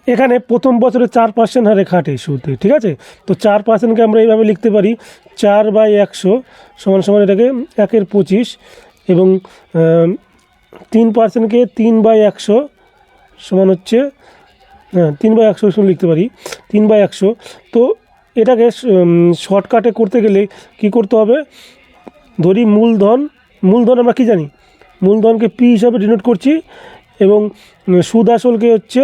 এখানে প্রথম বছরে 4% হারে খাটে সুদে, ঠিক আছে। তো 4%কে আমরা এইভাবে লিখতে পারি 4/100 সমান সমান এটাকে 1/25 এবং 3%কে 3/100 সমান হচ্ছে 3/100 লিখতে পারি 3/100। তো এটাকে শর্টকাটে করতে গেলে কি করতে হবে, ধরি মূলধন আমরা কি জানি, মূলধনকে পি হিসাবে ডিনোট করছি এবং সুদ আসলকে হচ্ছে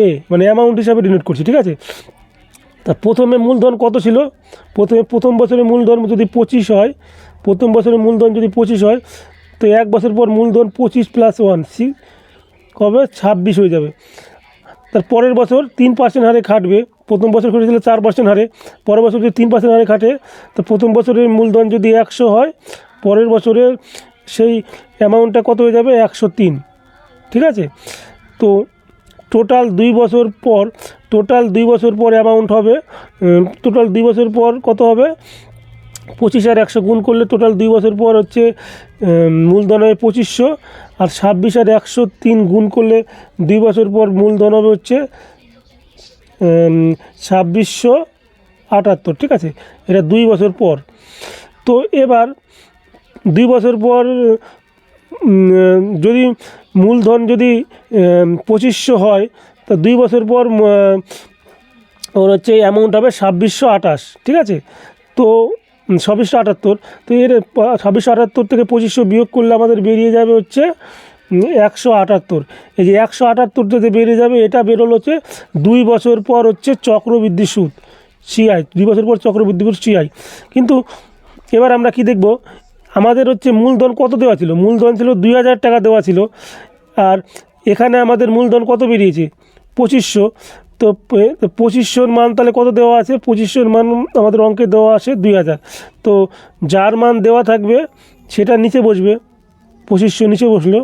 এ মানে অ্যামাউন্ট হিসাবে ডিনোট করছি, ঠিক আছে। তা প্রথমে মূলধন কত ছিল, প্রথম বছরের মূলধন যদি 25 হয়, প্রথম বছরের মূলধন যদি 25 হয়, তো এক বছর পর মূলধন 25 + 1 কবে 26 হয়ে যাবে। তার পরের বছর 3% হারে খাটবে, প্রথম বছর খেটেছিল 4% হারে, পরের বছর যদি 3% হারে খাটে, তো প্রথম বছরের মূলধন যদি 100 হয়, পরের বছরের সেই অ্যামাউন্টটা কত হয়ে যাবে 103, ঠিক আছে। তো টোটাল 2 বছর পর অ্যামাউন্ট হবে, টোটাল 2 বছর পর কত হবে, 25 আর 100 গুণ করলে টোটাল 2 বছর পর হচ্ছে মূলধন হবে 2500, আর 26 আর 103 গুণ করলে 2 বছর পর মূলধন হবে হচ্ছে 2678, ঠিক আছে। এটা 2 বছর পর। তো এবার 2 বছর পর যদি মূলধন যদি 2500 হয়, তো 2 বছর পর ওর হচ্ছে অ্যামাউন্ট হবে 2628, ঠিক আছে। তো 2678, তো এর 2678 থেকে 2500 বিয়োগ করলে আমাদের বেরিয়ে যাবে হচ্ছে 178। এই যে 178 থেকে বেরিয়ে যাবে, এটা বেরোলো হচ্ছে 2 বছর পর হচ্ছে চক্রবৃদ্ধি সুদ সিআই, 2 বছর পর চক্রবৃদ্ধি সুদ সিআই। কিন্তু এবার আমরা কি দেখব, আমাদের হচ্ছে মূলধন কত দেওয়া ছিল, মূলধন ছিল 2000 টাকা দেওয়া ছিল, আর এখানে আমাদের মূলধন কত বেরিয়েছে 2500। তো 2500 মান তাহলে কত দেওয়া আছে, 2500 মান আমাদের অঙ্কে দেওয়া আছে 2000। তো যার মান দেওয়া থাকবে সেটা নিচে বসবে, 2500 নিচে বসলো,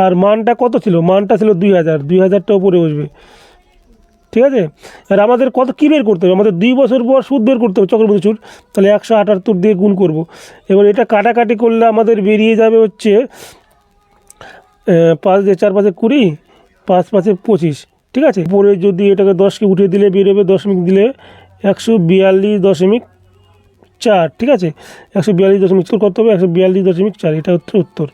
আর মানটা কত ছিল, মানটা ছিল 2000, 2000টা উপরে বসবে, ঠিক আছে। আর আমাদের কত কী বের করতে হবে, আমাদের 2 বছর পর সুদ বের করতে হবে, চক্রবৃদ্ধি সুদ। তাহলে 178 দিয়ে গুণ করব। এবার এটা কাটাকাটি করলে আমাদের বেরিয়ে যাবে হচ্ছে 5 দিয়ে 4 5 20, 5 5 25, ঠিক আছে। পরে যদি এটাকে 10কে উঠে দিলে বেরোবে, দশমিক দিলে 142.4, ঠিক আছে। 142.4 করতে হবে, 142.4, এটা হচ্ছে উত্তর।